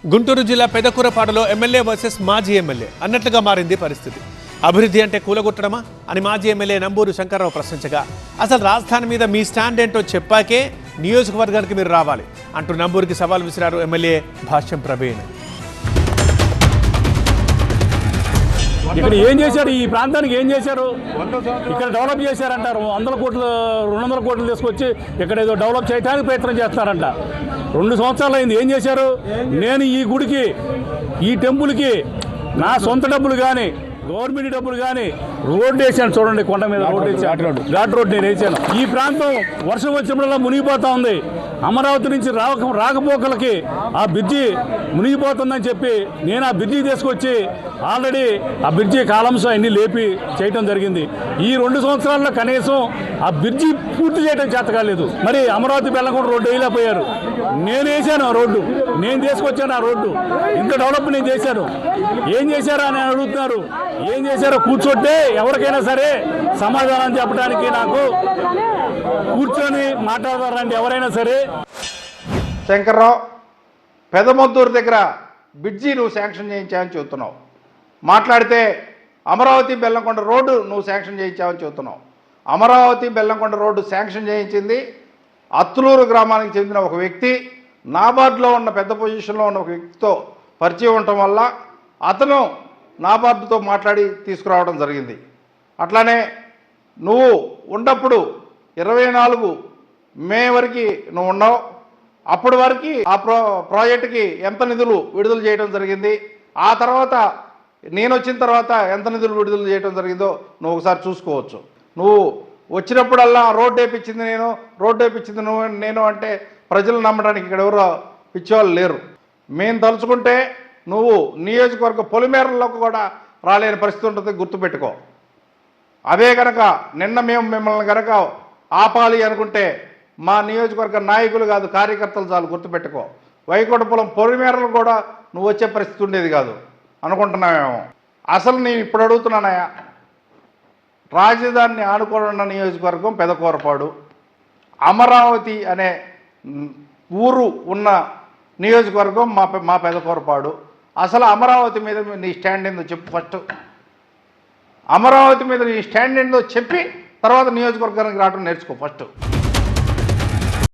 గుంటూరు జిల్లా పెదకూరపాడులో MLA versus మాజీ MLA అన్నట్లుగా మారింది పరిస్థితి. అభివృద్ధి అంటే కూలగొట్టడమా అని మాజీ ఎమ్మెల్యే నంబూరు శంకర్రావు ప్రశ్నించగా, అసలు రాజధాని మీద మీ స్టాండ్ ఏంటో చెప్పాకే నియోజకవర్గానికి మీరు రావాలి అంటూ నంబూరుకి సవాల్ విసిరారు ఎమ్మెల్యే భాష్యం ప్రవీణ్. ఇక్కడ ఏం చేశారు? ఈ ప్రాంతానికి ఏం చేశారు? ఇక్కడ డెవలప్ చేశారంటారు. 100 కోట్లు 200 కోట్లు తీసుకొచ్చి ఇక్కడ ఏదో డెవలప్ చేయడానికి ప్రయత్నం చేస్తారంట. 2 సంవత్సరాలు అయింది. ఏం చేశారు? నేను ఈ గుడికి, ఈ టెంపుల్కి నా సొంత డబ్బులు కానీ గవర్నమెంట్ డబ్బులు కానీ రోడ్డు వేసాను. చూడండి, కొండ మీద రోడ్డు వేసాను, ఘాట్ రోడ్ నేను వేసాను. ఈ ప్రాంతం వర్షం వచ్చినప్పుడల్లా మునిగిపోతా ఉంది. అమరావతి నుంచి రాకపోకలకి ఆ బ్రిడ్జి మునిగిపోతుందని చెప్పి నేను ఆ బ్రిడ్జి తీసుకొచ్చి ఆల్రెడీ ఆ బ్రిడ్జి కాలమ్స్ అన్నీ లేపి చేయటం జరిగింది. ఈ 2 సంవత్సరాల్లో కనీసం ఆ బ్రిడ్జి పూర్తి చేయడం చేత కాలేదు. మరి అమరావతి బెల్లంకొండ రోడ్డు వేయలేకపోయారు. నేను వేసాను ఆ రోడ్డు, నేను తీసుకొచ్చాను ఆ రోడ్డు. ఇంత డెవలప్ నేను చేశాను. ఏం చేశారా అని అడుగుతున్నారు. ఏం చేశారో కూర్చోంటే ఎవరికైనా సరే సమాధానం చెప్పడానికి నాకు కూర్చొని మాట్లాడతారండి ఎవరైనా సరే. శంకర్రావు, పెదమొద్దూరు దగ్గర బ్రిడ్జి నువ్వు శాంక్షన్ చేయించావని చెబుతున్నావు. మాట్లాడితే అమరావతి బెల్లంకొండ రోడ్డు నువ్వు శాంక్షన్ చేయించావని చెబుతున్నావు. అమరావతి బెల్లంకొండ రోడ్డు శాంక్షన్ చేయించింది అత్తులూరు గ్రామానికి చెందిన ఒక వ్యక్తి. నాబార్డులో ఉన్న పెద్ద పొజిషన్లో ఉన్న ఒక వ్యక్తితో పరిచయం ఉండటం వల్ల అతను నాబార్డుతో మాట్లాడి తీసుకురావడం జరిగింది. అట్లానే నువ్వు ఉన్నప్పుడు 24 మే వరకు నువ్వు ఉన్నావు. అప్పటి వరకు ఆ ప్రాజెక్టుకి ఎంత నిధులు విడుదల చేయడం జరిగింది, ఆ తర్వాత నేను వచ్చిన తర్వాత ఎంత నిధులు విడుదల చేయడం జరిగిందో నువ్వు ఒకసారి చూసుకోవచ్చు. నువ్వు వచ్చినప్పుడల్లా రోడ్డు వేయించింది నేను, రోడ్డు వేయించింది నువ్వు, నేను అంటే ప్రజలు నమ్మడానికి ఇక్కడ ఎవరో పిచ్చివాళ్ళు లేరు. మేము తలుచుకుంటే నువ్వు నియోజకవర్గ పొలిమేరల్లోకి కూడా రాలేని పరిస్థితి ఉంటుంది, గుర్తుపెట్టుకో. అదే కనుక నిన్న మేము మిమ్మల్ని కనుక ఆపాలి అనుకుంటే మా నియోజకవర్గ నాయకులు కాదు, కార్యకర్తలు చాలు, గుర్తుపెట్టుకో. వైకుంఠపురం పొలిమేరలు కూడా నువ్వు వచ్చే పరిస్థితి ఉండేది కాదు అనుకుంటున్నావేమో. అసలు నేను ఇప్పుడు అడుగుతున్నానయా, రాజధానిని ఆనుకోనున్న నియోజకవర్గం పెదకూరపాడు, అమరావతి అనే ఊరు ఉన్న నియోజకవర్గం మా పెదకూరపాడు. అసలు అమరావతి మీద నీ స్టాండ్ ఏందో చెప్పు ఫస్ట్. అమరావతి మీద నీ స్టాండ్ ఏందో చెప్పి తర్వాత నియోజకవర్గానికి రావడం నేర్చుకో ఫస్ట్.